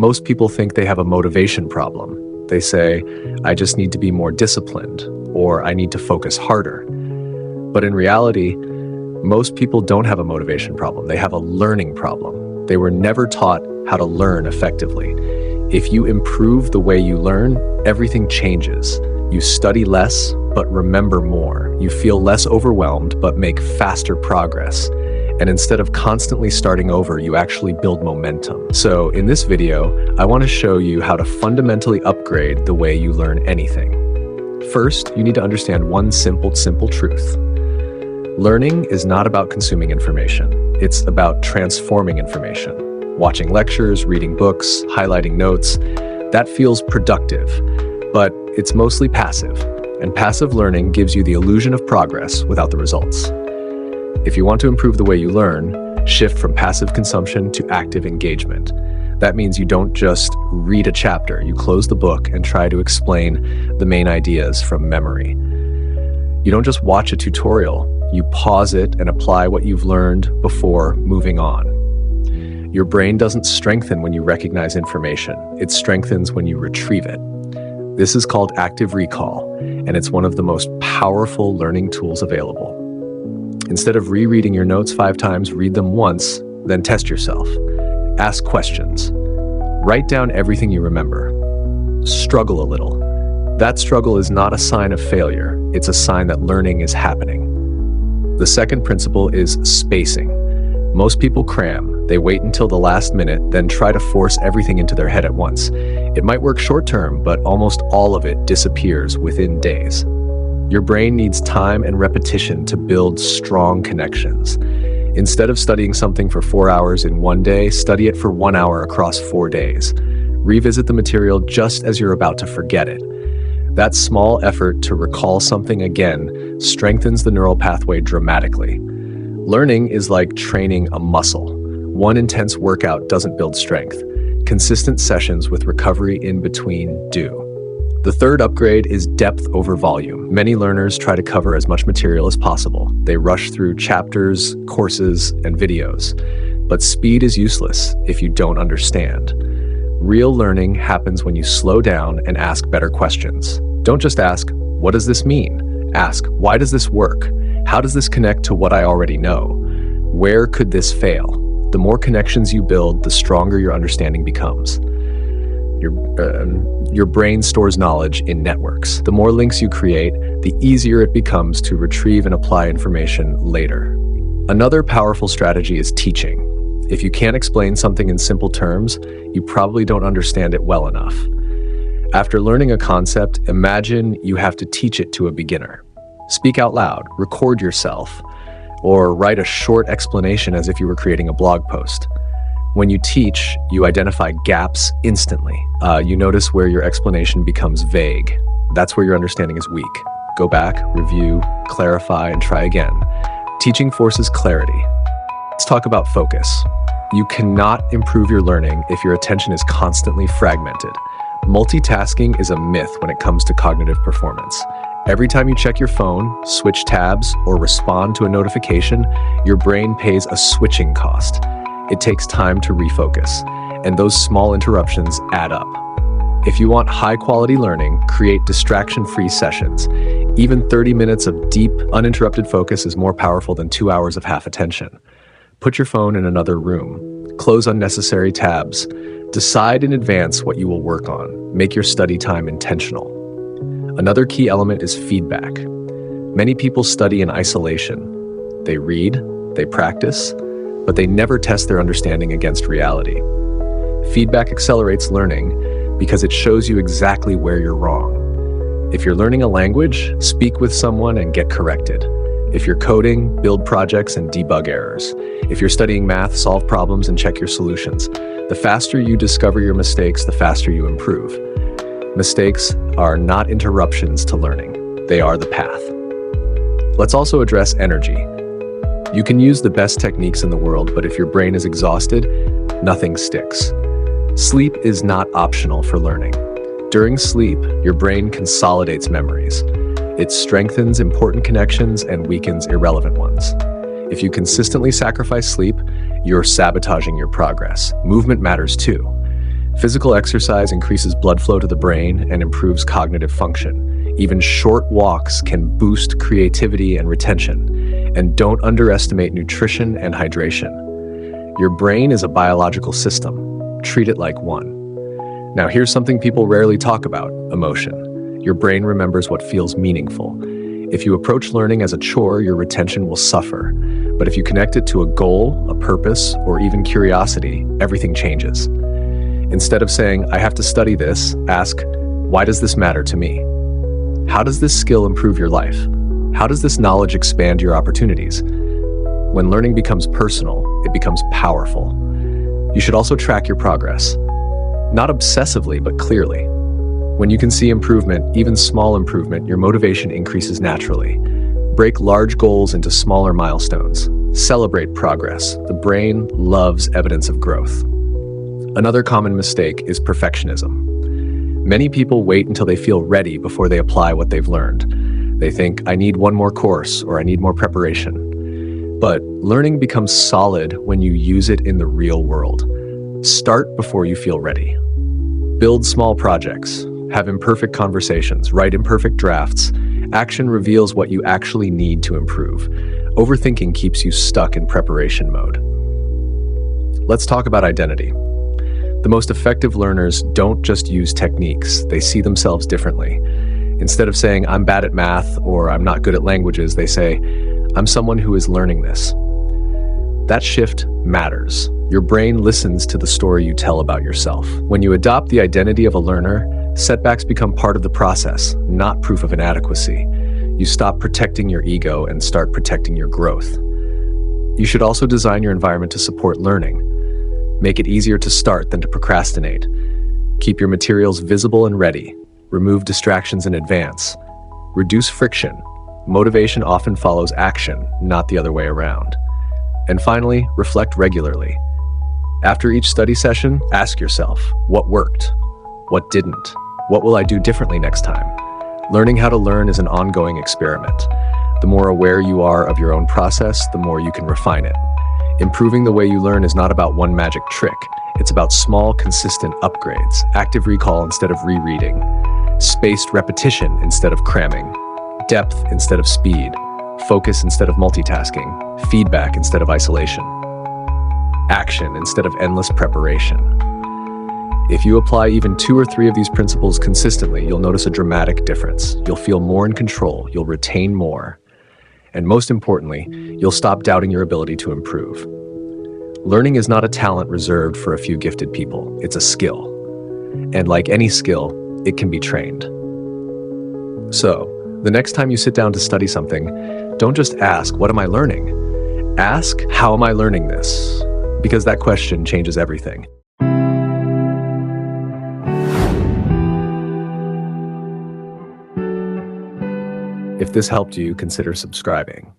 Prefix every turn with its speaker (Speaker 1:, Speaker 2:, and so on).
Speaker 1: most people think they have a motivation problem. They say, I just need to be more disciplined, or I need to focus harder. But in reality, most people don't have a motivation problem. They have a learning problem. They were never taught how to learn effectively. If you improve the way you learn, everything changes. You study less, but remember more. You feel less overwhelmed, but make faster progress. And instead of constantly starting over, you actually build momentum. So in this video, I want to show you how to fundamentally upgrade the way you learn anything. First, you need to understand one simple truth. Learning is not about consuming information. It's about transforming information. Watching lectures, reading books, highlighting notes, that feels productive, but it's mostly passive. And passive learning gives you the illusion of progress without the results. If you want to improve the way you learn, shift from passive consumption to active engagement. That means you don't just read a chapter, you close the book and try to explain the main ideas from memory. You don't just watch a tutorial, you pause it and apply what you've learned before moving on. Your brain doesn't strengthen when you recognize information, it strengthens when you retrieve it. This is called active recall, and it's one of the most powerful learning tools available. Instead of rereading your notes 5 times, read them once, then test yourself. Ask questions. Write down everything you remember. Struggle a little. That struggle is not a sign of failure, it's a sign that learning is happening. The second principle is spacing. Most people cram. They wait until the last minute, then try to force everything into their head at once. It might work short term, but almost all of it disappears within days. Your brain needs time and repetition to build strong connections. Instead of studying something for 4 hours in one day, study it for 1 hour across 4 days. Revisit the material just as you're about to forget it. That small effort to recall something again strengthens the neural pathway dramatically. Learning is like training a muscle. One intense workout doesn't build strength. Consistent sessions with recovery in between do. The third upgrade is depth over volume. Many learners try to cover as much material as possible. They rush through chapters, courses, and videos. But speed is useless if you don't understand. Real learning happens when you slow down and ask better questions. Don't just ask, what does this mean? Ask, why does this work? How does this connect to what I already know? Where could this fail? The more connections you build, the stronger your understanding becomes. Your brain stores knowledge in networks. The more links you create, the easier it becomes to retrieve and apply information later. Another powerful strategy is teaching. If you can't explain something in simple terms, you probably don't understand it well enough. After learning a concept, imagine you have to teach it to a beginner. Speak out loud, record yourself, or write a short explanation as if you were creating a blog post. When you teach, you identify gaps instantly. You notice where your explanation becomes vague. That's where your understanding is weak. Go back, review, clarify, and try again. Teaching forces clarity. Let's talk about focus. You cannot improve your learning if your attention is constantly fragmented. Multitasking is a myth when it comes to cognitive performance. Every time you check your phone, switch tabs, or respond to a notification, your brain pays a switching cost. It takes time to refocus, and those small interruptions add up. If you want high-quality learning, create distraction-free sessions. Even 30 minutes of deep, uninterrupted focus is more powerful than 2 hours of half attention. Put your phone in another room. Close unnecessary tabs. Decide in advance what you will work on. Make your study time intentional. Another key element is feedback. Many people study in isolation. They read, they practice, but they never test their understanding against reality. Feedback accelerates learning because it shows you exactly where you're wrong. If you're learning a language, speak with someone and get corrected. If you're coding, build projects and debug errors. If you're studying math, solve problems and check your solutions. The faster you discover your mistakes, the faster you improve. Mistakes are not interruptions to learning. They are the path. Let's also address energy. You can use the best techniques in the world, but if your brain is exhausted, nothing sticks. Sleep is not optional for learning. During sleep, your brain consolidates memories. It strengthens important connections and weakens irrelevant ones. If you consistently sacrifice sleep, you're sabotaging your progress. Movement matters too. Physical exercise increases blood flow to the brain and improves cognitive function. Even short walks can boost creativity and retention. And don't underestimate nutrition and hydration. Your brain is a biological system. Treat it like one. Now, here's something people rarely talk about: emotion. Your brain remembers what feels meaningful. If you approach learning as a chore, your retention will suffer. But if you connect it to a goal, a purpose, or even curiosity, everything changes. Instead of saying, "I have to study this," ask, "Why does this matter to me? How does this skill improve your life? How does this knowledge expand your opportunities?" When learning becomes personal, it becomes powerful. You should also track your progress. Not obsessively, but clearly. When you can see improvement, even small improvement, your motivation increases naturally. Break large goals into smaller milestones. Celebrate progress. The brain loves evidence of growth. Another common mistake is perfectionism. Many people wait until they feel ready before they apply what they've learned. They think, "I need one more course," or "I need more preparation." But learning becomes solid when you use it in the real world. Start before you feel ready. Build small projects. Have imperfect conversations. Write imperfect drafts. Action reveals what you actually need to improve. Overthinking keeps you stuck in preparation mode. Let's talk about identity. The most effective learners don't just use techniques, they see themselves differently. Instead of saying, "I'm bad at math," or "I'm not good at languages," they say, "I'm someone who is learning this." That shift matters. Your brain listens to the story you tell about yourself. When you adopt the identity of a learner, setbacks become part of the process, not proof of inadequacy. You stop protecting your ego and start protecting your growth. You should also design your environment to support learning. Make it easier to start than to procrastinate. Keep your materials visible and ready. Remove distractions in advance. Reduce friction. Motivation often follows action, not the other way around. And finally, reflect regularly. After each study session, ask yourself, what worked? What didn't? What will I do differently next time? Learning how to learn is an ongoing experiment. The more aware you are of your own process, the more you can refine it. Improving the way you learn is not about one magic trick. It's about small, consistent upgrades, active recall instead of rereading, spaced repetition instead of cramming, depth instead of speed, focus instead of multitasking, feedback instead of isolation, action instead of endless preparation. If you apply even 2 or 3 of these principles consistently, you'll notice a dramatic difference. You'll feel more in control, you'll retain more, and most importantly, you'll stop doubting your ability to improve. Learning is not a talent reserved for a few gifted people, it's a skill. And like any skill, it can be trained. So, the next time you sit down to study something, don't just ask, "What am I learning?" Ask, "How am I learning this?" Because that question changes everything. If this helped you, consider subscribing.